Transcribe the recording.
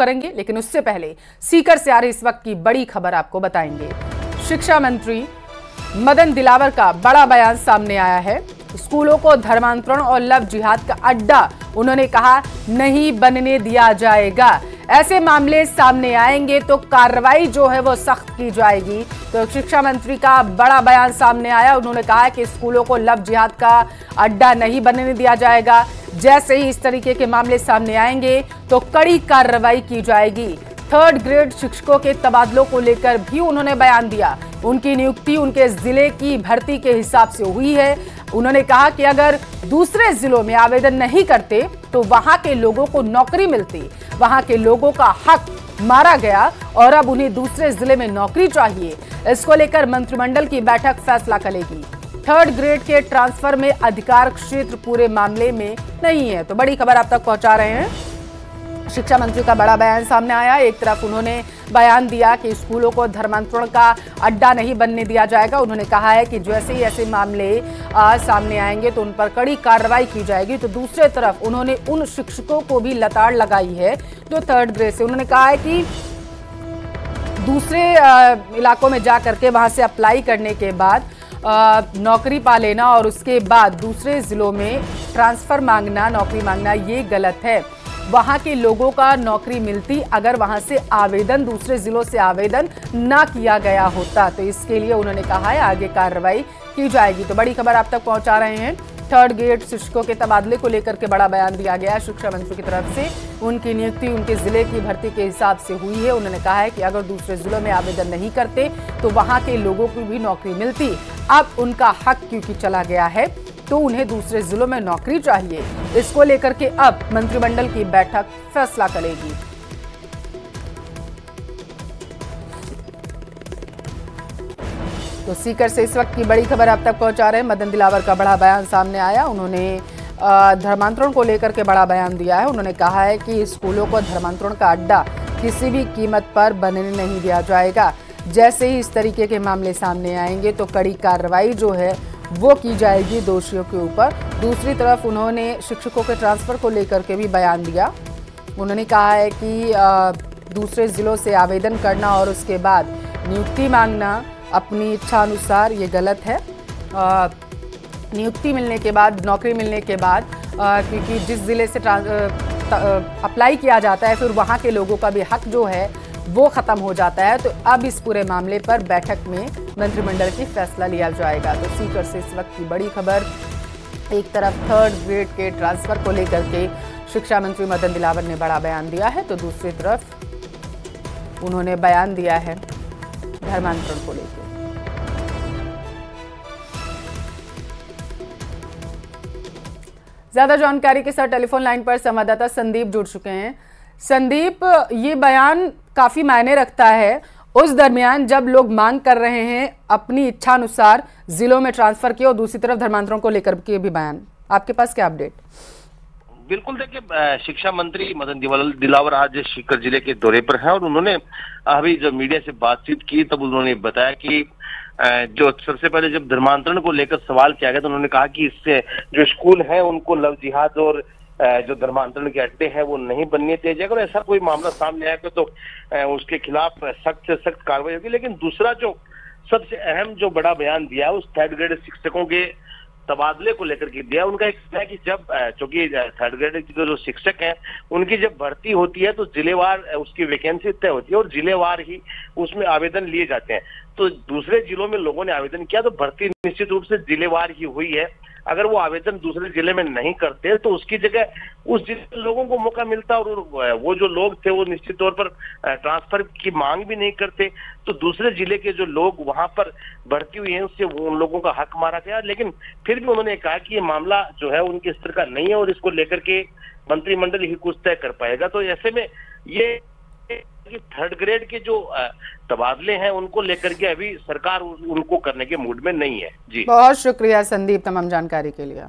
करेंगे, लेकिन उससे पहले सीकर से आ रही इस वक्त की बड़ी खबर आपको बताएंगे। शिक्षा मंत्री मदन दिलावर का बड़ा बयान सामने आया है। स्कूलों को धर्मांतरण और लव जिहाद का अड्डा उन्होंने कहा नहीं बनने दिया जाएगा। ऐसे मामले सामने आएंगे तो कार्रवाई जो है वो सख्त की जाएगी। तो शिक्षा मंत्री का बड़ा बयान सामने आया। उन्होंने कहा कि स्कूलों को लव जिहाद का अड्डा नहीं बनने दिया जाएगा। जैसे ही इस तरीके के मामले सामने आएंगे तो कड़ी कार्रवाई की जाएगी। 3rd ग्रेड शिक्षकों के तबादलों को लेकर भी उन्होंने बयान दिया। उनकी नियुक्ति उनके जिले की भर्ती के हिसाब से हुई है। उन्होंने कहा कि अगर दूसरे जिलों में आवेदन नहीं करते तो वहां के लोगों को नौकरी मिलती, वहां के लोगों का हक मारा गया और अब उन्हें दूसरे जिले में नौकरी चाहिए। इसको लेकर मंत्रिमंडल की बैठक फैसला करेगी। 3rd ग्रेड के ट्रांसफर में अधिकार क्षेत्र पूरे मामले में नहीं है। तो बड़ी खबर आप तक पहुंचा रहे हैं। शिक्षा मंत्री का बड़ा बयान सामने आया। एक तरफ उन्होंने बयान दिया कि स्कूलों को धर्मांतरण का अड्डा नहीं बनने दिया जाएगा। उन्होंने कहा है कि जैसे ही ऐसे मामले सामने आएंगे तो उन पर कड़ी कार्रवाई की जाएगी। तो दूसरे तरफ उन्होंने उन शिक्षकों को भी लताड़ लगाई है जो 3rd ग्रेड से, उन्होंने कहा है कि दूसरे इलाकों में जा करके वहां से अप्लाई करने के बाद नौकरी पा लेना और उसके बाद दूसरे जिलों में ट्रांसफर मांगना, नौकरी मांगना, ये गलत है। वहां के लोगों का नौकरी मिलती अगर वहां से आवेदन, दूसरे जिलों से आवेदन ना किया गया होता। तो इसके लिए उन्होंने कहा है आगे कार्रवाई की जाएगी। तो बड़ी खबर आप तक पहुंचा रहे हैं। 3rd ग्रेड शिक्षकों के तबादले को लेकर के बड़ा बयान दिया गया शिक्षा मंत्री की तरफ से। उनकी नियुक्ति उनके जिले की भर्ती के हिसाब से हुई है। उन्होंने कहा है कि अगर दूसरे जिलों में आवेदन नहीं करते तो वहां के लोगों को भी नौकरी मिलती। अब उनका हक क्योंकि चला गया है तो उन्हें दूसरे जिलों में नौकरी चाहिए। इसको लेकर के अब मंत्रिमंडल की बैठक फैसला करेगी। तो सीकर से इस वक्त की बड़ी खबर आप तक पहुंचा रहे हैं। मदन दिलावर का बड़ा बयान सामने आया। उन्होंने धर्मांतरण को लेकर के बड़ा बयान दिया है। उन्होंने कहा है कि स्कूलों को धर्मांतरण का अड्डा किसी भी कीमत पर बनने नहीं दिया जाएगा। जैसे ही इस तरीके के मामले सामने आएंगे तो कड़ी कार्रवाई जो है वो की जाएगी दोषियों के ऊपर। दूसरी तरफ उन्होंने शिक्षकों के ट्रांसफर को लेकर के भी बयान दिया। उन्होंने कहा है कि दूसरे जिलों से आवेदन करना और उसके बाद नियुक्ति मांगना अपनी इच्छा अनुसार ये गलत है। नियुक्ति मिलने के बाद, नौकरी मिलने के बाद, क्योंकि जिस जिले से अप्लाई किया जाता है फिर वहाँ के लोगों का भी हक जो है वो खत्म हो जाता है। तो अब इस पूरे मामले पर बैठक में मंत्रिमंडल की फैसला लिया जाएगा। तो सीकर से इस वक्त की बड़ी खबर, एक तरफ 3rd ग्रेड के ट्रांसफर को लेकर के शिक्षा मंत्री मदन दिलावर ने बड़ा बयान दिया है तो दूसरी तरफ उन्होंने बयान दिया है धर्मांतरण को लेकर। ज्यादा जानकारी के साथ टेलीफोन लाइन पर संवाददाता संदीप जुड़ चुके हैं। संदीप, ये बयान काफी मायने रखता है उस दरमियान जब लोग मांग कर रहे हैं अपनी इच्छा अनुसार जिलों में ट्रांसफर किए और दूसरी तरफ धर्मांतरण को लेकर के भी बयान। आपके पास क्या अपडेट? बिल्कुल, देखिए शिक्षा मंत्री मदन दिलावर आज सीकर जिले के दौरे पर हैं और उन्होंने अभी जब मीडिया से बातचीत की तब उन्होंने बताया कि जो सबसे पहले जब धर्मांतरण को लेकर सवाल किया गया तो उन्होंने कहा कि इससे जो स्कूल है उनको लव जिहाद और जो धर्मांतरण के अड्डे हैं वो नहीं बनने दिया जाएगा और ऐसा कोई मामला सामने आएगा तो उसके खिलाफ सख्त से सख्त कार्रवाई होगी। लेकिन दूसरा जो सबसे अहम जो बड़ा बयान दिया है उस 3rd ग्रेड शिक्षकों के तबादले को लेकर के दिया। उनका एक है कि जब चूंकि 3rd ग्रेड के जो शिक्षक हैं उनकी जब भर्ती होती है तो जिलेवार उसकी वैकेंसी तय होती है और जिलेवार ही उसमें आवेदन लिए जाते हैं। तो दूसरे जिलों में लोगों ने आवेदन किया तो भर्ती निश्चित रूप से जिलेवार ही हुई है। अगर वो आवेदन दूसरे जिले में नहीं करते तो उसकी जगह उस जिले के लोगों को मौका मिलता और वो जो लोग थे वो निश्चित तौर पर ट्रांसफर की मांग भी नहीं करते। तो दूसरे जिले के जो लोग वहां पर भर्ती हुए हैं उससे उन लोगों का हक मारा गया। लेकिन फिर भी उन्होंने कहा कि ये मामला जो है उनके स्तर का नहीं है और इसको लेकर के मंत्रिमंडल ही कुछ तय कर पाएगा। तो ऐसे में ये 3rd ग्रेड के जो तबादले हैं उनको लेकर के अभी सरकार उनको करने के मूड में नहीं है। जी, बहुत शुक्रिया संदीप तमाम जानकारी के लिए।